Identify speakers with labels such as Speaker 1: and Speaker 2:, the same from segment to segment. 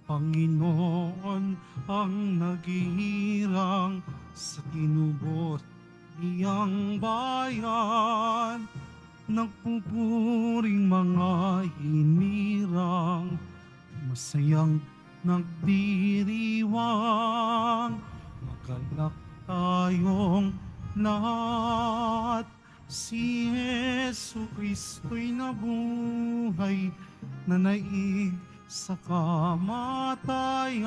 Speaker 1: Panginoon ang naghihirang sa tinubos niyang bayan. Nagpupuring mga hinirang, masayang nagdiriwang. Magalak tayong lahat, si Jesu Kristo'y nabuhay, nanaig sa kamatayan.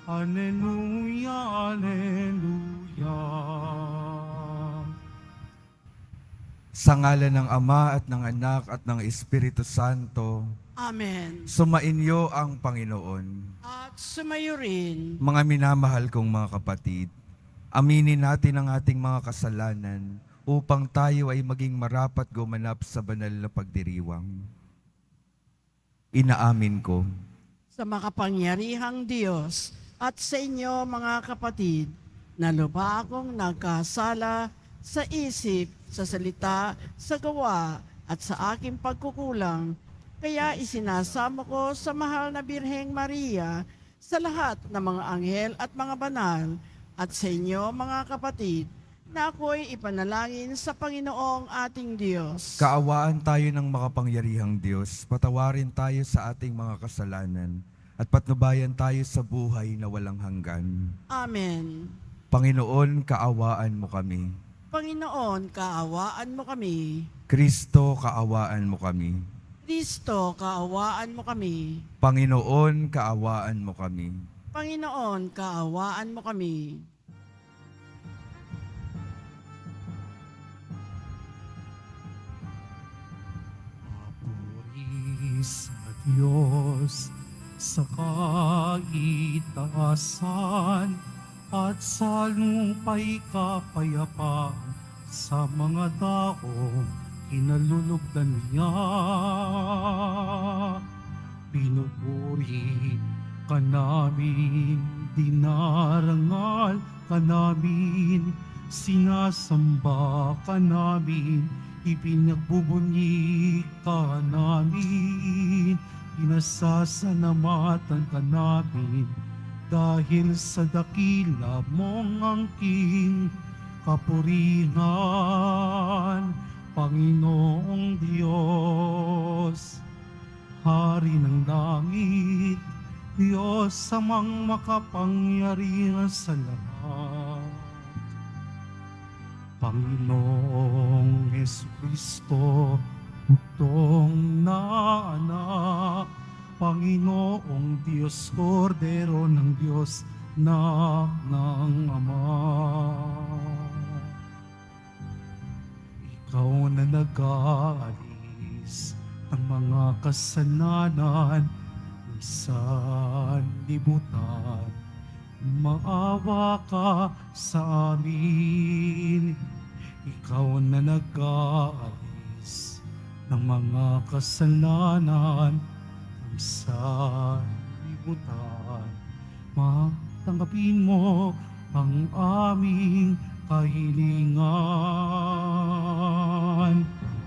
Speaker 1: Alleluia, Alleluia.
Speaker 2: Sa ngalan ng Ama at ng Anak at ng Espiritu Santo,
Speaker 3: Amen.
Speaker 2: sumainyo ang Panginoon.
Speaker 3: At sumayo rin.
Speaker 2: Mga minamahal kong mga kapatid, aminin natin ang ating mga kasalanan upang tayo ay maging marapat gumanap sa banal na pagdiriwang. Inaamin ko
Speaker 3: Sa makapangyarihang Diyos at sa inyo mga kapatid, na lubha akong nagkasala sa isip, sa salita, sa gawa, at sa aking pagkukulang. Kaya isinasamo ko sa mahal na Birheng Maria, sa lahat ng mga anghel at mga banal, at sa inyo mga kapatid, na ako'y ipanalangin sa Panginoong ating Diyos.
Speaker 2: kaawaan tayo ng makapangyarihang Diyos, patawarin tayo sa ating mga kasalanan, at patnubayan tayo sa buhay na walang hanggan.
Speaker 3: Amen.
Speaker 2: Panginoon, kaawaan mo kami.
Speaker 3: Panginoon, kaawaan mo kami.
Speaker 2: Kristo, kaawaan mo kami.
Speaker 3: Kristo, kaawaan mo kami.
Speaker 2: Panginoon, kaawaan mo kami.
Speaker 3: Panginoon, kaawaan mo kami.
Speaker 1: Papuri sa Diyos sa kaitaasan, at sa lupa'y kapayapaan sa mga taong kinalulugdan niya. Pinupuri ka namin, dinarangal ka namin, sinasamba ka namin, ipinagbubunyi ka namin, pinasasalamatan ka namin, dahil sa dakila mong angking kapurihan, Panginoong Diyos. Hari ng langit, Diyos amang makapangyarihan sa lahat. Panginoong Jesucristo, butong na anak, Panginoong Diyos, Kordero ng Diyos, na ng Ama. Ikaw na nag-aalis ng mga kasalanan ng sanlibutan, maawa ka sa amin. Ikaw na nag-aalis ng mga kasalanan ng sanlibutan, matanggapin mo ang aming kahilingan.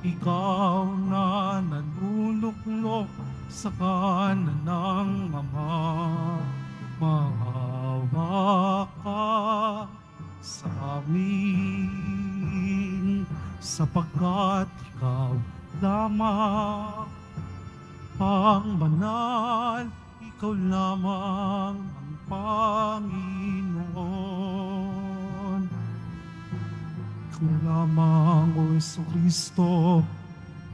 Speaker 1: Ikaw na naluluklok sa kanan ng Ama, maawa ka sa amin, sapagkat ikaw lamang ang banal, ikaw lamang ang Panginoon. Ikaw lamang, O Jesucristo,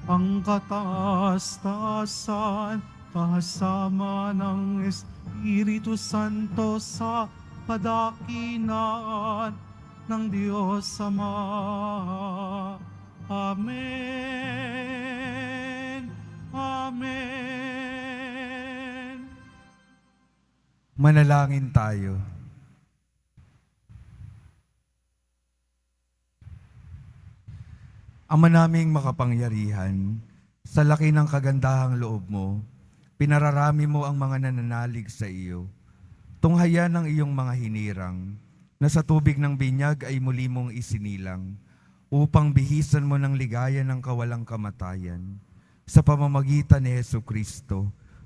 Speaker 1: ang kataas-taasan, kasama ng Espiritu Santo sa kadakilaan ng Diyos Ama. Amen. Amen.
Speaker 2: Manalangin tayo. Ama naming makapangyarihan, sa laki ng kagandahang loob mo, pinararami mo ang mga nananalig sa iyo. Tunghayan ang iyong mga hinirang, na sa tubig ng binyag ay muli mong isinilang, upang bihisan mo ng ligaya ng kawalang kamatayan. Sa pamamagitan ni Jesucristo,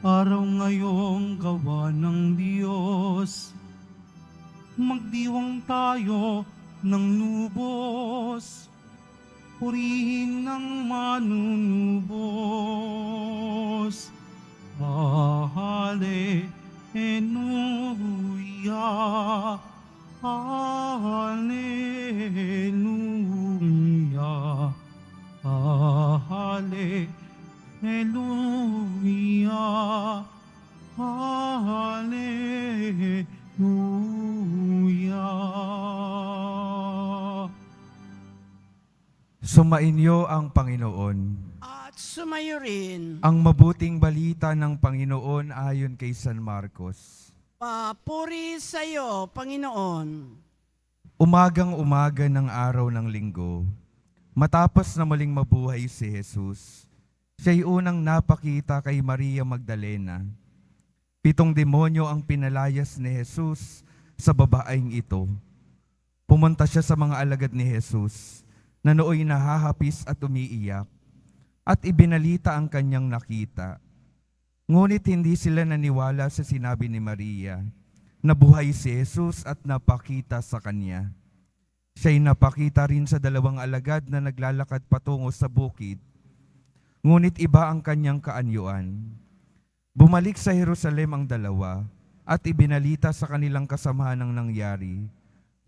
Speaker 1: Araw ngayong gawa ng Diyos, magdiwang tayo ng lubos, purihin ng manunubos. Hallelujah, Hallelujah, Hallelujah, Hallelujah.
Speaker 2: Sumainyo ang Panginoon.
Speaker 3: At sumayo rin.
Speaker 2: Ang mabuting balita ng Panginoon ayon kay San Marcos.
Speaker 3: Papuri sa iyo, Panginoon.
Speaker 2: Umagang-umaga ng araw ng linggo, matapos na muling mabuhay si Jesus, siya'y unang napakita kay Maria Magdalena. 7 demonyo ang pinalayas ni Jesus sa babaeng ito. Pumunta siya sa mga alagad ni Jesus na nooy nahahapis at umiiyak, at ibinalita ang kanyang nakita. Ngunit hindi sila naniwala sa sinabi ni Maria. Nabuhay si Jesus at napakita sa kanya. Siya'y napakita rin sa 2 alagad na naglalakad patungo sa bukid. Ngunit iba ang kanyang kaanyuan. Bumalik sa Jerusalem ang 2 at ibinalita sa kanilang kasamahan ang nangyari.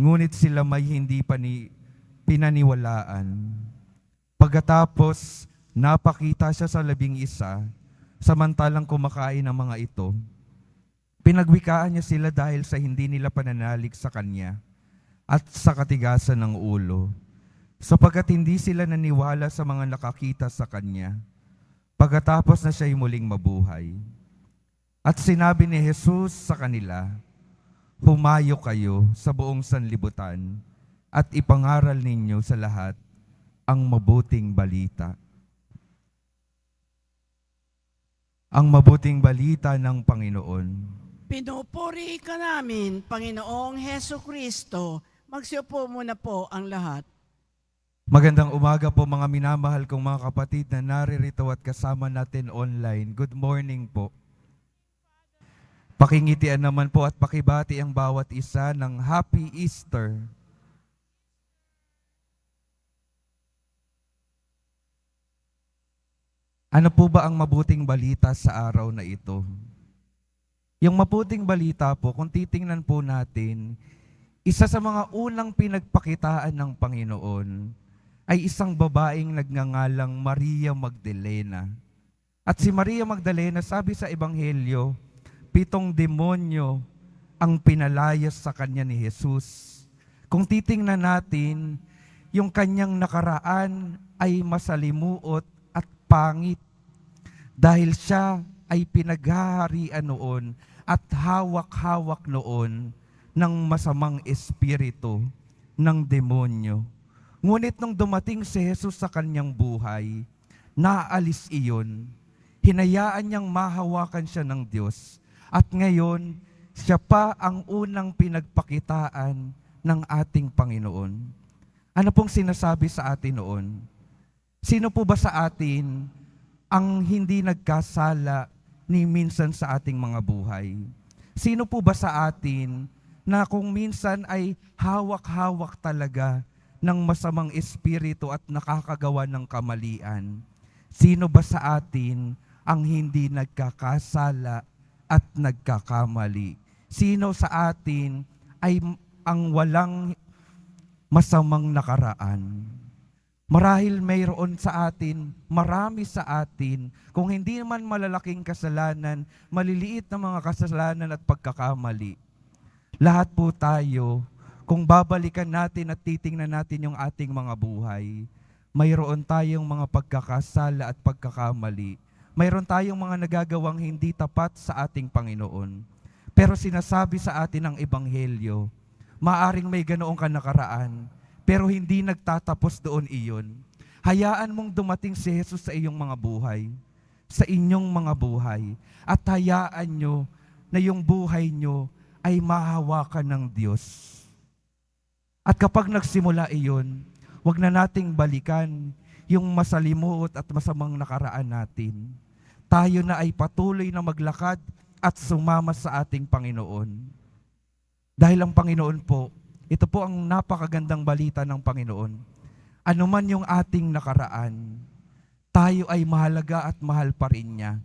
Speaker 2: Ngunit sila may hindi pinaniwalaan. Pagkatapos, napakita siya sa 11, samantalang kumakain ang mga ito. Pinagwikaan niya sila dahil sa hindi nila pananalig sa kanya at sa katigasan ng ulo, sapagkat hindi sila naniwala sa mga nakakita sa kanya, pagkatapos na siya'y muling mabuhay. At sinabi ni Jesus sa kanila, "Humayo kayo sa buong sanlibutan at ipangaral ninyo sa lahat ang mabuting balita." Ang mabuting balita ng Panginoon.
Speaker 3: Pinupuri ka namin, Panginoong Heso Kristo. Magsiupo muna po ang lahat.
Speaker 2: Magandang umaga po mga minamahal kong mga kapatid na naririto at kasama natin online. Good morning po. Pakingitian naman po at pakibati ang bawat isa ng Happy Easter. Ano po ba ang mabuting balita sa araw na ito? Yung mabuting balita po, kung titingnan po natin, isa sa mga unang pinagpakitaan ng Panginoon ay isang babaeng nagngangalang Maria Magdalena. At si Maria Magdalena, sabi sa Ebanghelyo, 7 demonyo ang pinalayas sa kanya ni Jesus. Kung titingnan natin, yung kanyang nakaraan ay masalimuot at pangit dahil siya ay pinaghaharian noon at hawak-hawak noon ng masamang espiritu ng demonyo. Ngunit nung dumating si Jesus sa kanyang buhay, naalis iyon. Hinayaan niyang mahawakan siya ng Diyos. At ngayon, siya pa ang unang pinagpakitaan ng ating Panginoon. Ano pong sinasabi sa atin noon? Sino po ba sa atin ang hindi nagkasala ni minsan sa ating mga buhay? Sino po ba sa atin na kung minsan ay hawak-hawak talaga ng masamang espiritu at nakakagawa ng kamalian? Sino ba sa atin ang hindi nagkakasala at nagkakamali? Sino sa atin ay ang walang masamang nakaraan? Marahil mayroon sa atin, marami sa atin, kung hindi man malalaking kasalanan, maliliit na mga kasalanan at pagkakamali. Lahat po tayo, kung babalikan natin at titingnan natin yung ating mga buhay, mayroon tayong mga pagkakasala at pagkakamali. Mayroon tayong mga nagagawang hindi tapat sa ating Panginoon. Pero sinasabi sa atin ng Ebanghelyo, maaring may ganoong kanakaraan, pero hindi nagtatapos doon iyon. Hayaan mong dumating si Jesus sa iyong mga buhay, sa inyong mga buhay, at hayaan nyo na yung buhay nyo ay mahawakan ng Diyos. At kapag nagsimula iyon, wag na nating balikan yung masalimuot at masamang nakaraan natin. tayo na ay patuloy na maglakad at sumama sa ating Panginoon. Dahil ang Panginoon po, ito po ang napakagandang balita ng Panginoon. Ano man yung ating nakaraan, tayo ay mahalaga at mahal pa rin niya.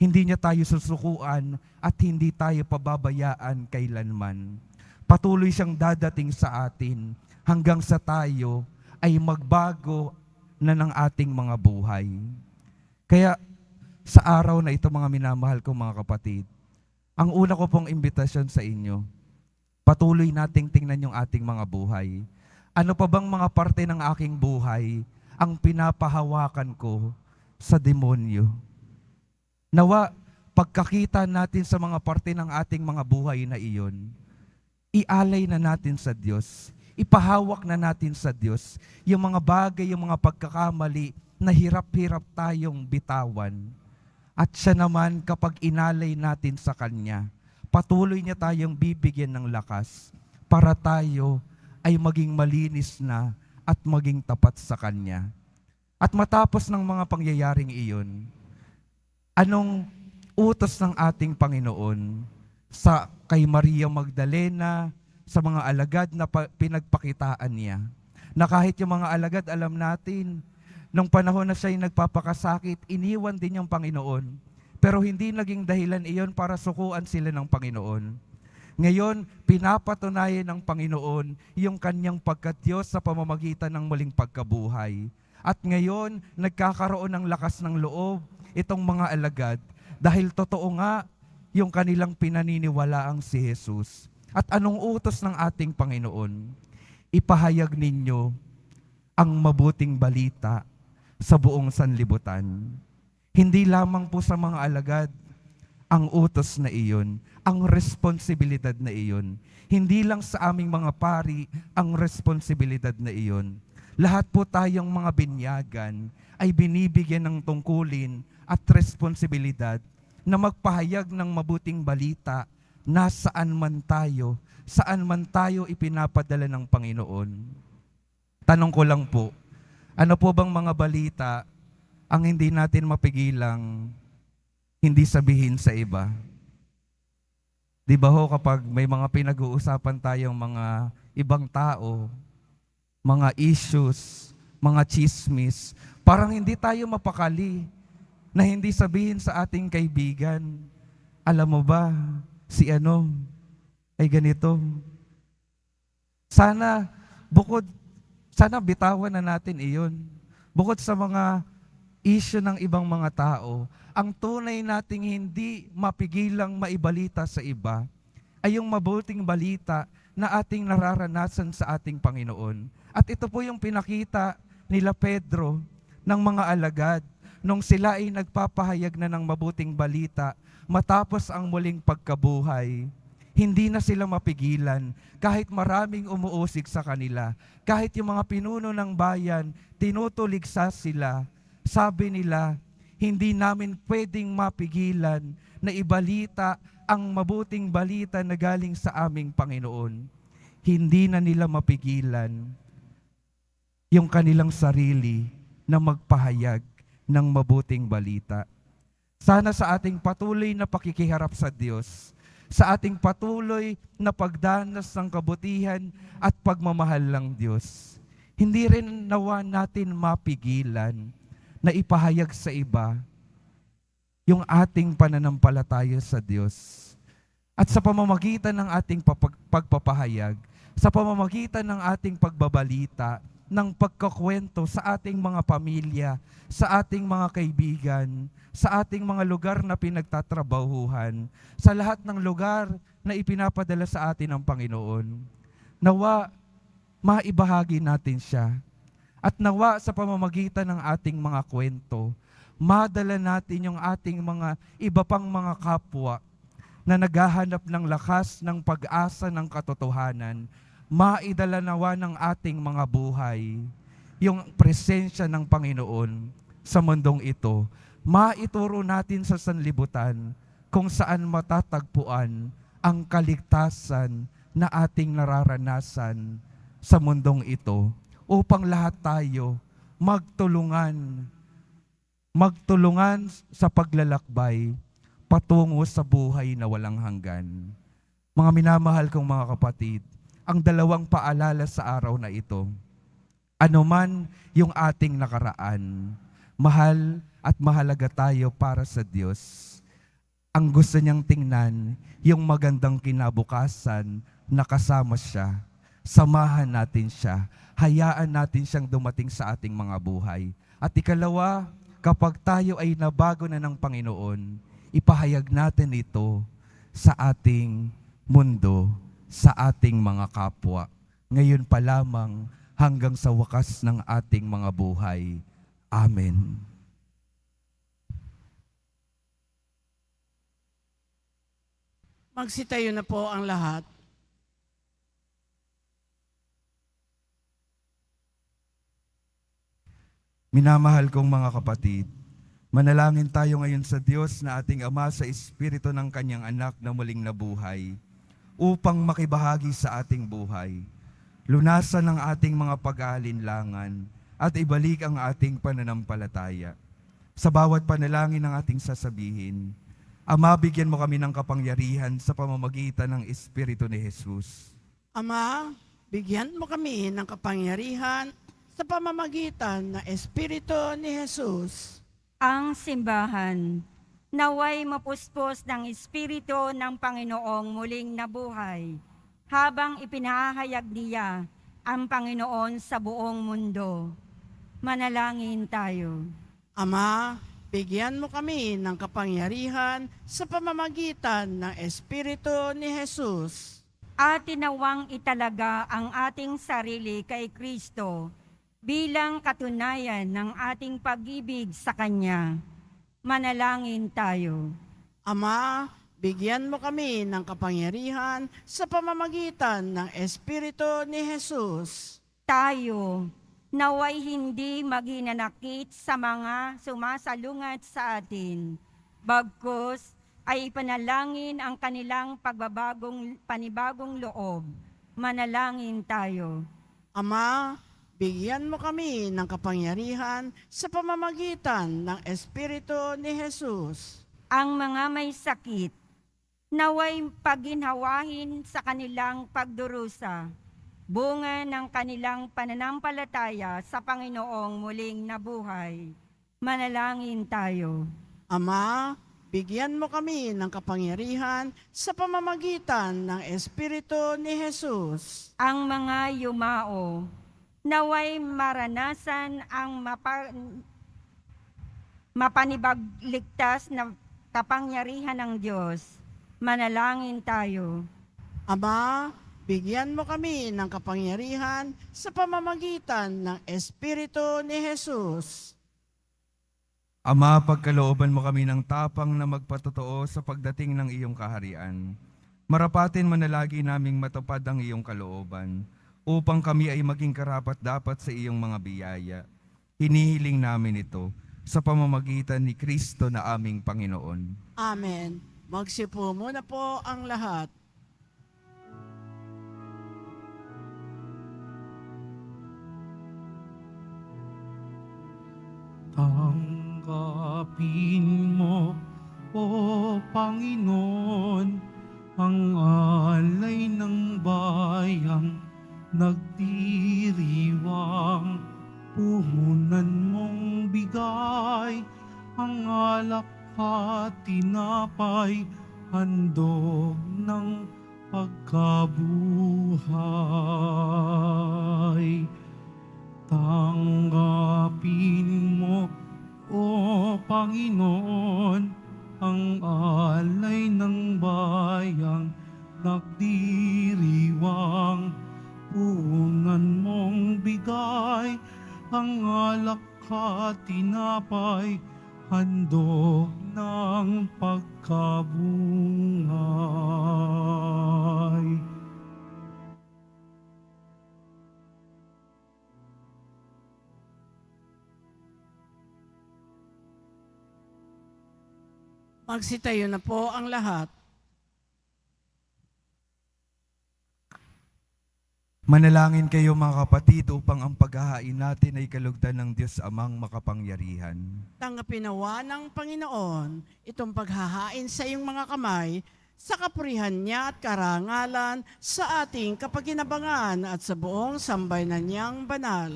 Speaker 2: Hindi niya tayo susukuan at hindi tayo pababayaan kailanman. Patuloy siyang dadating sa atin hanggang sa tayo ay magbago na ng ating mga buhay. Kaya sa araw na ito, mga minamahal kong mga kapatid, ang una ko pong imbitasyon sa inyo, patuloy nating tingnan yung ating mga buhay. Ano pa bang mga parte ng aking buhay ang pinapahawakan ko sa demonyo? Nawa, pagkakita natin sa mga parte ng ating mga buhay na iyon, ialay na natin sa Diyos, ipahawak na natin sa Diyos yung mga bagay, yung mga pagkakamali na hirap-hirap tayong bitawan. At siya naman, kapag inalay natin sa Kanya, patuloy niya tayong bibigyan ng lakas para tayo ay maging malinis na at maging tapat sa Kanya. At matapos ng mga pangyayaring iyon, anong utos ng ating Panginoon kay Maria Magdalena, sa mga alagad na pinagpakitaan niya? Na kahit yung mga alagad, alam natin, nung panahon na siya'y nagpapakasakit, iniwan din yung Panginoon. Pero hindi naging dahilan iyon para sukuan sila ng Panginoon. Ngayon, pinapatunayan ng Panginoon yung kanyang pagkadiyos sa pamamagitan ng muling pagkabuhay. At ngayon, nagkakaroon ng lakas ng loob itong mga alagad dahil totoo nga yung kanilang pinaniniwalaang si Jesus. At anong utos ng ating Panginoon? Ipahayag ninyo ang mabuting balita sa buong sanlibutan. Hindi lamang po sa mga alagad ang utos na iyon, ang responsibilidad na iyon. Hindi lang sa aming mga pari ang responsibilidad na iyon. Lahat po tayong mga binyagan ay binibigyan ng tungkulin at responsibilidad na magpahayag ng mabuting balita na saan man tayo ipinapadala ng Panginoon. Tanong ko lang po, ano po bang mga balita ang hindi natin mapigilang hindi sabihin sa iba? Di ba ho, kapag may mga pinag-uusapan tayong mga ibang tao, mga issues, mga chismis, parang hindi tayo mapakali na hindi sabihin sa ating kaibigan, alam mo ba, si ano ay ganito. Sana bitawan na natin iyon. Bukod sa mga issue ng ibang mga tao, ang tunay nating hindi mapigilang maibalita sa iba ay yung mabuting balita na ating nararanasan sa ating Panginoon. At ito po yung pinakita nila Pedro ng mga alagad nung sila ay nagpapahayag na ng mabuting balita matapos ang muling pagkabuhay. Hindi na sila mapigilan kahit maraming umuusig sa kanila. Kahit yung mga pinuno ng bayan, tinutuligsa sila. Sabi nila, hindi namin pwedeng mapigilan na ibalita ang mabuting balita na galing sa aming Panginoon. Hindi na nila mapigilan yung kanilang sarili na magpahayag ng mabuting balita. Sana sa ating patuloy na pakikiharap sa Diyos, sa ating patuloy na pagdanas ng kabutihan at pagmamahal ng Diyos, hindi rin nawa natin mapigilan na ipahayag sa iba yung ating pananampalataya sa Diyos. At sa pamamagitan ng ating pagpapahayag, sa pamamagitan ng ating pagbabalita, ng pagkakwento sa ating mga pamilya, sa ating mga kaibigan, sa ating mga lugar na pinagtatrabahuhan, sa lahat ng lugar na ipinapadala sa atin ng Panginoon. Nawa, maibahagi natin siya. At nawa sa pamamagitan ng ating mga kwento, madala natin yung ating mga iba pang mga kapwa na naghahanap ng lakas, ng pag-asa, ng katotohanan, maidala nawa ng ating mga buhay yung presensya ng Panginoon sa mundong ito. Maituro natin sa sanlibutan kung saan matatagpuan ang kaligtasan na ating nararanasan sa mundong ito upang lahat tayo magtulungan magtulungan sa paglalakbay patungo sa buhay na walang hanggan. Mga minamahal kong mga kapatid, ang dalawang paalala sa araw na ito, anuman yung ating nakaraan, mahal at mahalaga tayo para sa Diyos. Ang gusto niyang tingnan, yung magandang kinabukasan na kasama siya. Samahan natin siya. Hayaan natin siyang dumating sa ating mga buhay. At ikalawa, kapag tayo ay nabago na ng Panginoon, ipahayag natin ito sa ating mundo, sa ating mga kapwa. Ngayon pa lamang hanggang sa wakas ng ating mga buhay. Amen.
Speaker 3: Magsitayo na po ang lahat.
Speaker 2: Minamahal kong mga kapatid, manalangin tayo ngayon sa Diyos na ating Ama sa Espiritu ng Kanyang Anak na muling nabuhay upang makibahagi sa ating buhay, lunasan ang ating mga pag-aalinlangan at ibalik ang ating pananampalataya. Sa bawat panalangin ng ating sasabihin, Ama, bigyan mo kami ng kapangyarihan sa pamamagitan ng Espiritu ni Jesus.
Speaker 3: Ama, bigyan mo kami ng kapangyarihan sa pamamagitan ng Espiritu ni Jesus.
Speaker 4: Ang simbahan, naway mapuspos ng Espiritu ng Panginoong muling nabuhay, habang ipinahayag niya ang Panginoon sa buong mundo. Manalangin tayo.
Speaker 3: Ama, bigyan mo kami ng kapangyarihan sa pamamagitan ng Espiritu ni Jesus.
Speaker 4: At tinawang italaga ang ating sarili kay Kristo bilang katunayan ng ating pag-ibig sa Kanya. Manalangin tayo.
Speaker 3: Ama, bigyan mo kami ng kapangyarihan sa pamamagitan ng Espiritu ni Jesus.
Speaker 4: Tayo, naway hindi maginanakit sa mga sumasalungat sa atin. Bagkus ay ipanalangin ang kanilang panibagong loob. Manalangin tayo.
Speaker 3: Ama, bigyan mo kami ng kapangyarihan sa pamamagitan ng Espiritu ni Jesus.
Speaker 4: Ang mga may sakit, naway paginhawahin sa kanilang pagdurusa, bunga ng kanilang pananampalataya sa Panginoong muling nabuhay. Manalangin tayo.
Speaker 3: Ama, bigyan mo kami ng kapangyarihan sa pamamagitan ng Espiritu ni Jesus.
Speaker 4: Ang mga yumao, naway maranasan ang mapanibagligtas na kapangyarihan ng Diyos. Manalangin tayo.
Speaker 3: Ama, bigyan mo kami ng kapangyarihan sa pamamagitan ng Espiritu ni Jesus.
Speaker 2: Ama, pagkalooban mo kami ng tapang na magpatotoo sa pagdating ng iyong kaharian. Marapatin mo na lagi naming matupad ang iyong kalooban, upang kami ay maging karapat-dapat sa iyong mga biyaya. Hinihiling namin ito sa pamamagitan ni Kristo na aming Panginoon.
Speaker 3: Amen. Magsipo muna po ang lahat.
Speaker 1: Tanggapin mo, O Panginoon, ang alay ng bayang nagdiriwang. Puhunan mong bigay ang alak at tinapay, handog ng pagkabuhay. Tanggapin mo, O Panginoon, ang alay ng bayang nagdiriwang. Puhunan mong bigay ang alak at tinapay, handog ng pagkabuhay.
Speaker 3: Magsitayo na po ang lahat.
Speaker 2: Manalangin kayo mga kapatid upang ang paghahain natin ay kalugdan ng Diyos Amang makapangyarihan.
Speaker 3: Tanggapin nawa ng Panginoon itong paghahain sa iyong mga kamay sa kapurihan niya at karangalan sa ating kapaginabangan at sa buong sambayanan niyang banal.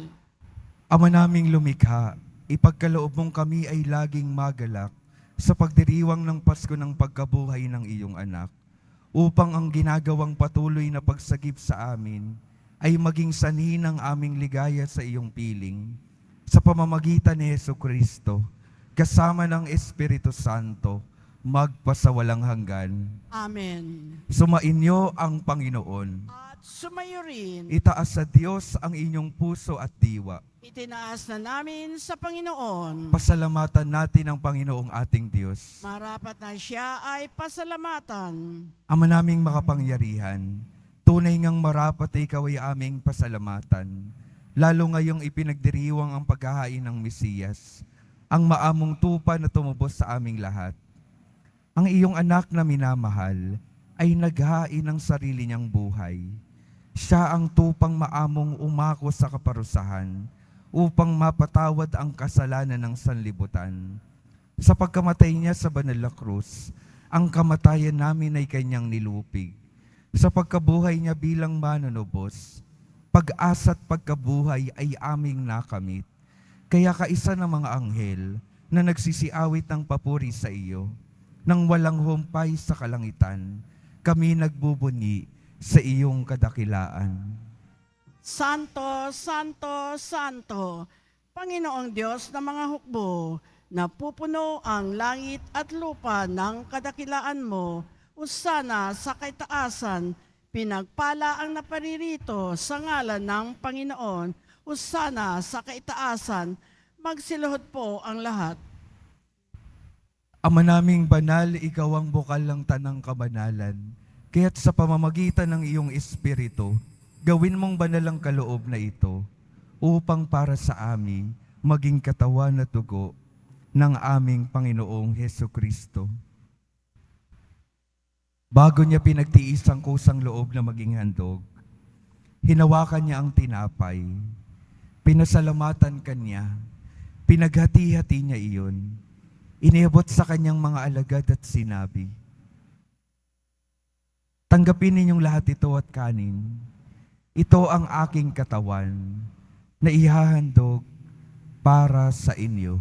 Speaker 2: Ama naming lumikha, ipagkaloob mong kami ay laging magalak sa pagdiriwang ng Pasko ng pagkabuhay ng iyong anak, upang ang ginagawang patuloy na pagsagip sa amin ay maging sanhi ng aming ligaya sa iyong piling, sa pamamagitan ni Jesucristo, kasama ng Espiritu Santo, magpasawalang hanggan.
Speaker 3: Amen.
Speaker 2: Sumainyo ang Panginoon.
Speaker 3: At sumayo rin,
Speaker 2: Itaas sa Diyos ang inyong puso at diwa.
Speaker 3: itinaas na namin sa Panginoon.
Speaker 2: Pasalamatan natin ang Panginoong ating Diyos.
Speaker 3: Marapat na siya ay pasalamatan.
Speaker 2: Ama naming makapangyarihan, tunay ngang marapat ay ikaw ay aming pasalamatan, lalo ngayong ipinagdiriwang ang paghahain ng Mesiyas, ang maamong tupa na tumubos sa aming lahat. Ang iyong anak na minamahal ay naghain ng sarili niyang buhay. Siya ang tupang maamong umako sa kaparusahan upang mapatawad ang kasalanan ng sanlibutan. Sa pagkamatay niya sa banal na krus, ang kamatayan namin ay kanyang nilupig. Sa pagkabuhay niya bilang manunubos, pag-asa at pagkabuhay ay aming nakamit. Kaya kaisa ng mga anghel na nagsisiawit ng papuri sa iyo, nang walang humpay sa kalangitan, kami nagbubunyi sa iyong kadakilaan.
Speaker 3: Santo, Santo, Santo, Panginoong Diyos ng mga hukbo, napupuno ang langit at lupa ng kadakilaan mo. Usana sa kaitaasan, pinagpala ang naparirito sa ngalan ng Panginoon. Usana sa kaitaasan, magsiluhod po ang lahat.
Speaker 2: Ama naming banal, ikaw ang bukal ng tanang kabanalan. Kaya't sa pamamagitan ng iyong Espiritu, gawin mong banal ang kaloob na ito, upang para sa amin maging katawan at dugo ng aming Panginoong Hesukristo. Bago niya pinagtiis ang kusang loob na maging handog, hinawakan niya ang tinapay, pinasalamatan kanya, pinaghati-hati niya iyon, iniabot sa kanyang mga alagad at sinabi, "Tanggapin ninyong lahat ito at kanin. Ito ang aking katawan na ihahandog para sa inyo."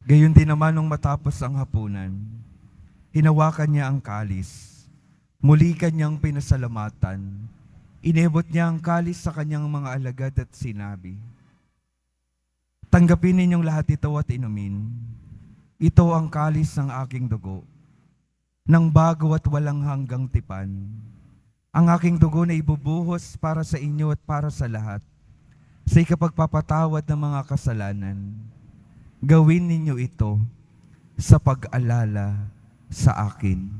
Speaker 2: Gayon din naman nung matapos ang hapunan, hinawakan niya ang kalis, muli kanyang pinasalamatan, inebot niya ang kalis sa kanyang mga alagad at sinabi, "Tanggapin ninyong lahat ito at inumin. Ito ang kalis ng aking dugo, ng bago at walang hanggang tipan. Ang aking dugo na ibubuhos para sa inyo at para sa lahat, sa ikapagpapatawad ng mga kasalanan. Gawin ninyo ito sa pag-alala sa akin."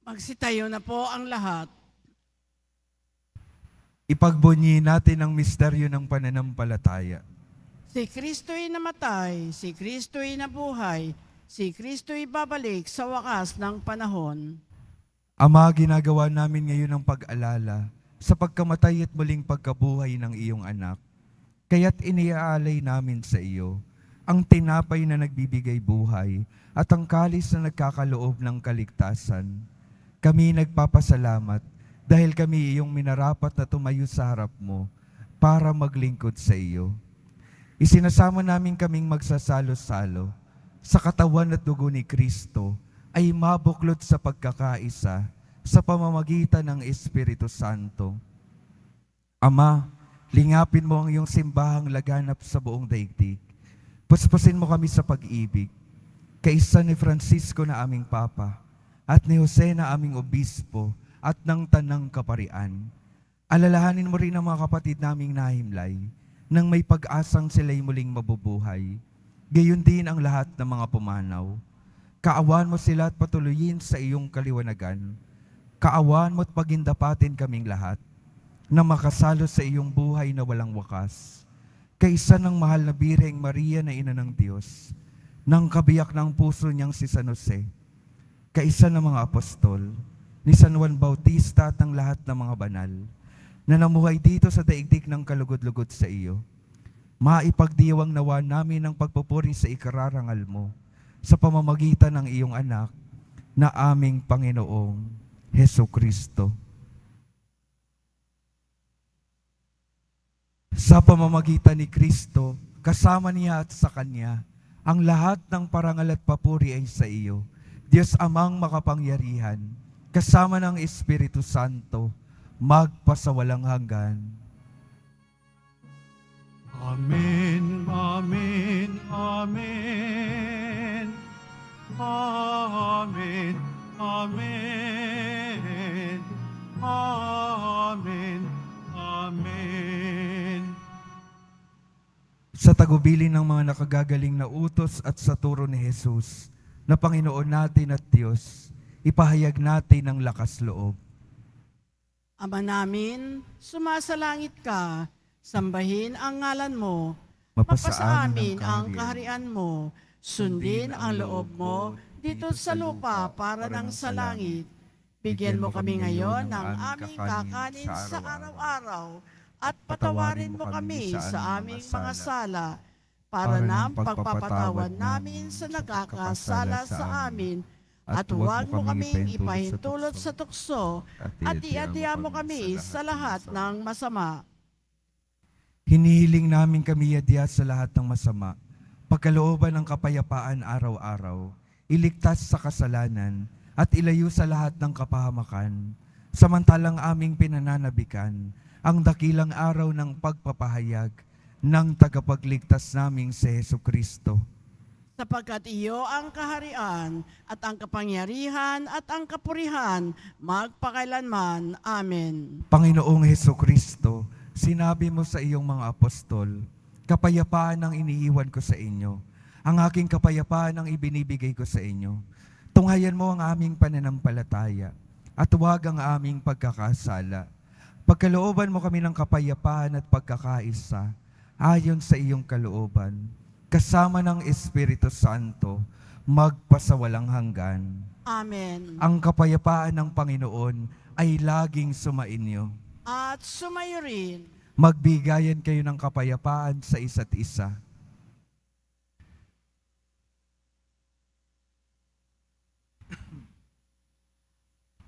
Speaker 3: Magsitayo na po ang lahat.
Speaker 2: Ipagbunyi natin ang misteryo ng pananampalataya.
Speaker 3: Si Kristo'y namatay, si Kristo'y nabuhay, si Kristo'y babalik sa wakas ng panahon.
Speaker 2: Ama, ginagawa namin ngayon ang pag-alala sa pagkamatay at muling pagkabuhay ng iyong anak. Kaya't iniaalay namin sa iyo ang tinapay na nagbibigay buhay at ang kalis na nagkakaloob ng kaligtasan. Kami nagpapasalamat dahil kami iyong minarapat na tumayo sa harap mo para maglingkod sa iyo. Isinasama namin kaming magsasalo-salo sa katawan at dugo ni Kristo ay mabuklod sa pagkakaisa sa pamamagitan ng Espiritu Santo. Ama, lingapin mo ang iyong simbahang laganap sa buong daigdig. Puspusin mo kami sa pag-ibig, kaisa ni Francisco na aming Papa, at ni Jose na aming Obispo, at ng Tanang Kaparian, Alalahanin mo rin ang mga kapatid naming nahimlay nang may pag-asang sila'y muling mabubuhay. Gayon din ang lahat ng mga pumanaw. Kaawaan mo sila at patuloyin sa iyong kaliwanagan. Kaawaan mo at pagindapatin kaming lahat na makasalo sa iyong buhay na walang wakas. Kaisa ng mahal na Birheng Maria na Ina ng Diyos, ng kabiyak ng puso niyang si San Jose, kaisa ng mga apostol, ni San Juan Bautista at ng lahat ng mga banal, na namuhay dito sa daigdig ng kalugod-lugod sa iyo. Maipagdiwang nawa namin ang pagpupuri sa ikararangal mo sa pamamagitan ng iyong anak na aming Panginoong Hesukristo. Sa pamamagitan ni Kristo, kasama niya at sa Kanya, ang lahat ng parangal at papuri ay sa iyo, Diyos Amang makapangyarihan, kasama ng Espiritu Santo, magpasawalang hanggan.
Speaker 1: Amen, amen, amen. Amen, amen. Amen, amen.
Speaker 2: Sa tagubilin ng mga nakagagaling na utos at sa turo ni Jesus, na Panginoon natin at Diyos, ipahayag natin ang lakas loob.
Speaker 3: Ama namin, sumasalangit ka, sambahin ang ngalan mo, mapasa amin ang kaharian mo, sundin ang loob mo dito sa lupa para ng sa langit. Bigyan mo kami ngayon ng aming kakanin sa araw-araw at patawarin mo kami sa aming mga sala para ng pagpapatawad namin sa nagkakasala sa amin. At huwag mo kaming ipahintulot sa tukso at iadya mo kami sa lahat ng masama.
Speaker 2: Hinihiling namin kami yadya sa lahat ng masama, pagkalooban ng kapayapaan araw-araw, iligtas sa kasalanan, at ilayo sa lahat ng kapahamakan, samantalang aming pinananabikan ang dakilang araw ng pagpapahayag ng tagapagligtas naming si Hesukristo.
Speaker 3: Sapagkat iyo ang kaharian at ang kapangyarihan at ang kapurihan magpakailanman. Amen.
Speaker 2: Panginoong Hesukristo, sinabi mo sa iyong mga apostol, kapayapaan ang iniiwan ko sa inyo. Ang aking kapayapaan ang ibinibigay ko sa inyo. Tunghayan mo ang aming pananampalataya at huwag ang aming pagkakasala. Pagkalooban mo kami ng kapayapaan at pagkakaisa ayon sa iyong kalooban, kasama ng Espiritu Santo, magpasawalang hanggan.
Speaker 3: Amen.
Speaker 2: Ang kapayapaan ng Panginoon ay laging sumainyo.
Speaker 3: At sumayo rin.
Speaker 2: Magbigayan kayo ng kapayapaan sa isa't isa.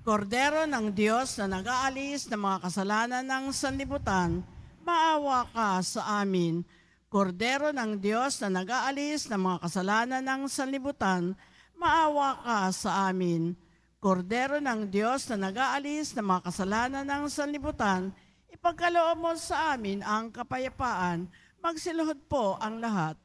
Speaker 3: Kordero ng Diyos na nag-aalis ng mga kasalanan ng sanlibutan, maawa ka sa amin. Kordero ng Diyos na nag-aalis ng mga kasalanan ng sanlibutan, maawa ka sa amin. Kordero ng Diyos na nag-aalis ng mga kasalanan ng sanlibutan, ipagkaloob mo sa amin ang kapayapaan. Magsiluhod po ang lahat.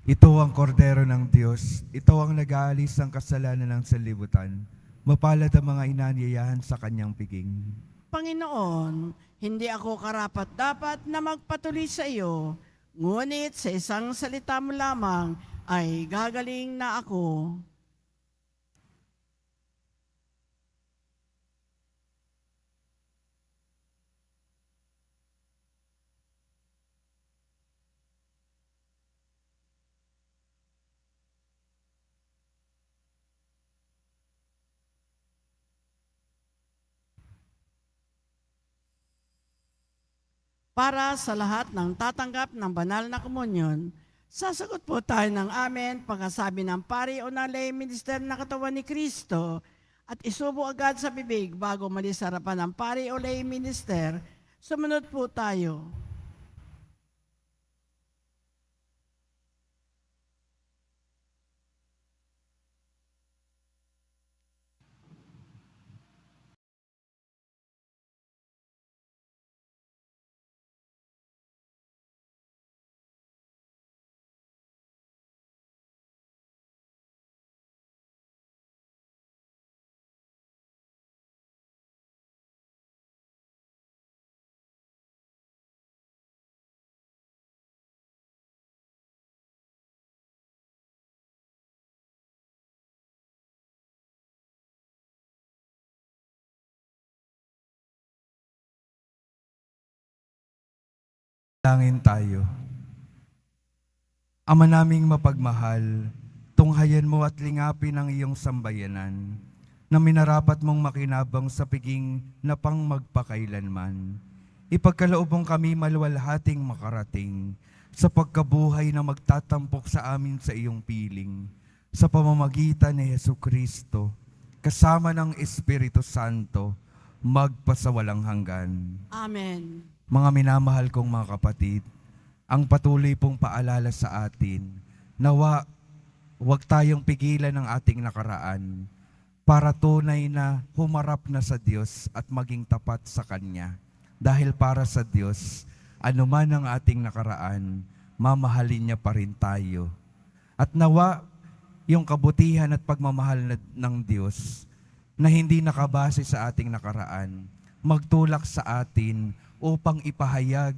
Speaker 2: Ito ang kordero ng Diyos. Ito ang nag-aalis ng kasalanan ng sanlibutan. Mapalad ang mga inanyayahan sa kanyang piging.
Speaker 3: Panginoon, hindi ako karapat-dapat na magpatuloy sa iyo, ngunit sa isang salita mo lamang ay gagaling na ako. Para sa lahat ng tatanggap ng banal na komunyon, sasagot po tayo ng amen pagkasabi ng pari o ng lay minister na katawan ni Kristo at isubo agad sa bibig bago malis sa harapan ng pari o lay minister. Sumunod po tayo.
Speaker 2: Langin tayo. Ama naming mapagmahal, tunghayan mo at lingapin ang iyong sambayanan na minarapat mong makinabang sa piging na pang magpakailanman. Ipagkaloob mong kami maluwalhating makarating sa pagkabuhay na magtatampok sa amin sa iyong piling sa pamamagitan ni Jesucristo kasama ng Espiritu Santo magpasawalang hanggan.
Speaker 3: Amen.
Speaker 2: Mga minamahal kong mga kapatid, ang patuloy pong paalala sa atin, nawa huwag tayong pigilan ng ating nakaraan para tunay na humarap na sa Diyos at maging tapat sa Kanya. Dahil para sa Diyos, anuman ang ating nakaraan, mamahalin niya pa rin tayo. At nawa yung kabutihan at pagmamahal ng Diyos na hindi nakabase sa ating nakaraan, magtulak sa atin upang ipahayag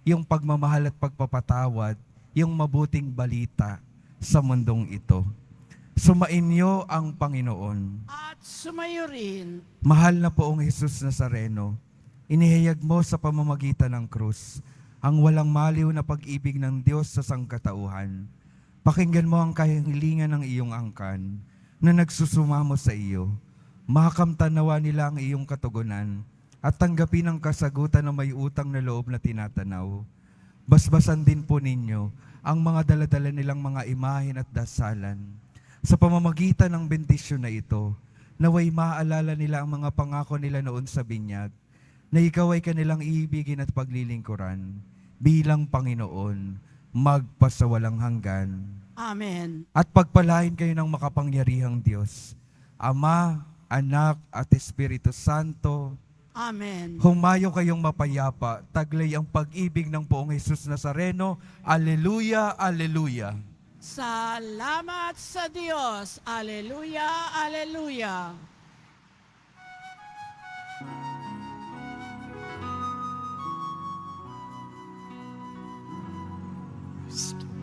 Speaker 2: yung pagmamahal at pagpapatawad, yung mabuting balita sa mundong ito. Sumainyo ang Panginoon.
Speaker 3: At sumayo rin.
Speaker 2: Mahal na poong Jesus Nazareno, inihayag mo sa pamamagitan ng krus ang walang maliw na pag-ibig ng Diyos sa sangkatauhan. Pakinggan mo ang kahilingan ng iyong angkan na nagsusumamo sa iyo. Makamtanawa nila ang iyong katugunan at tanggapin ang kasagutan na may utang na loob na tinatanaw. Basbasan din po ninyo ang mga daladala nilang mga imahen at dasalan. Sa pamamagitan ng bendisyon na ito, naway maaalala nila ang mga pangako nila noon sa binyag, na ikaw ay kanilang iibigin at paglilingkuran bilang Panginoon, magpasawalang hanggan.
Speaker 3: Amen.
Speaker 2: At pagpalain kayo ng makapangyarihang Diyos, Ama, Anak, at Espiritu Santo.
Speaker 3: Amen.
Speaker 2: Humayo kayong mapayapa, taglay ang pag-ibig ng poong Jesus Nazareno. Alleluia, Alleluia.
Speaker 3: Salamat sa Diyos. Aleluya, aleluya.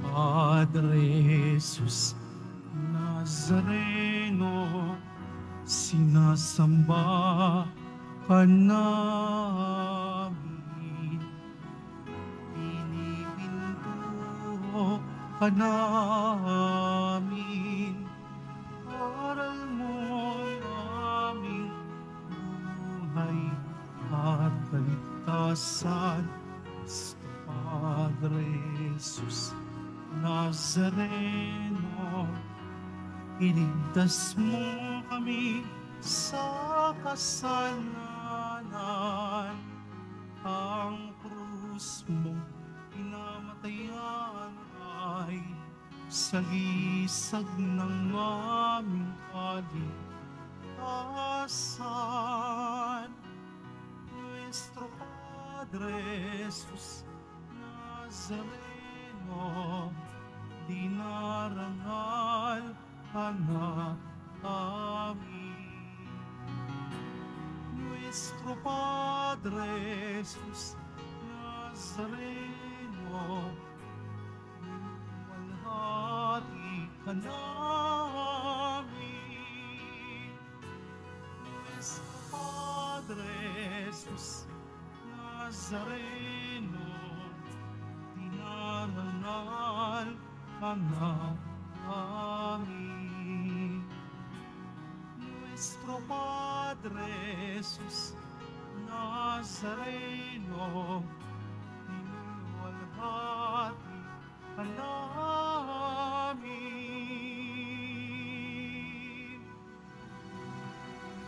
Speaker 1: Padre Jesus Nazareno, sinasamba ka namin, pinipinto ka namin, aral mo aming buhay at kaligtasan. Padre Jesus Nazareno, iligtas mo kami sa kasalanan. Ang krus mo pinamatayan ay sagisag ng aming kaligtasan. Nuestro Padre Jesus Nazareno, dinarangal ka na amin. Nuestro Padre Jesus Nazareno, walhati ka namin. Nuestro Padre Jesus Nazareno, dinarangal ka na amin. Nuestro Padre Jesus Nazareno,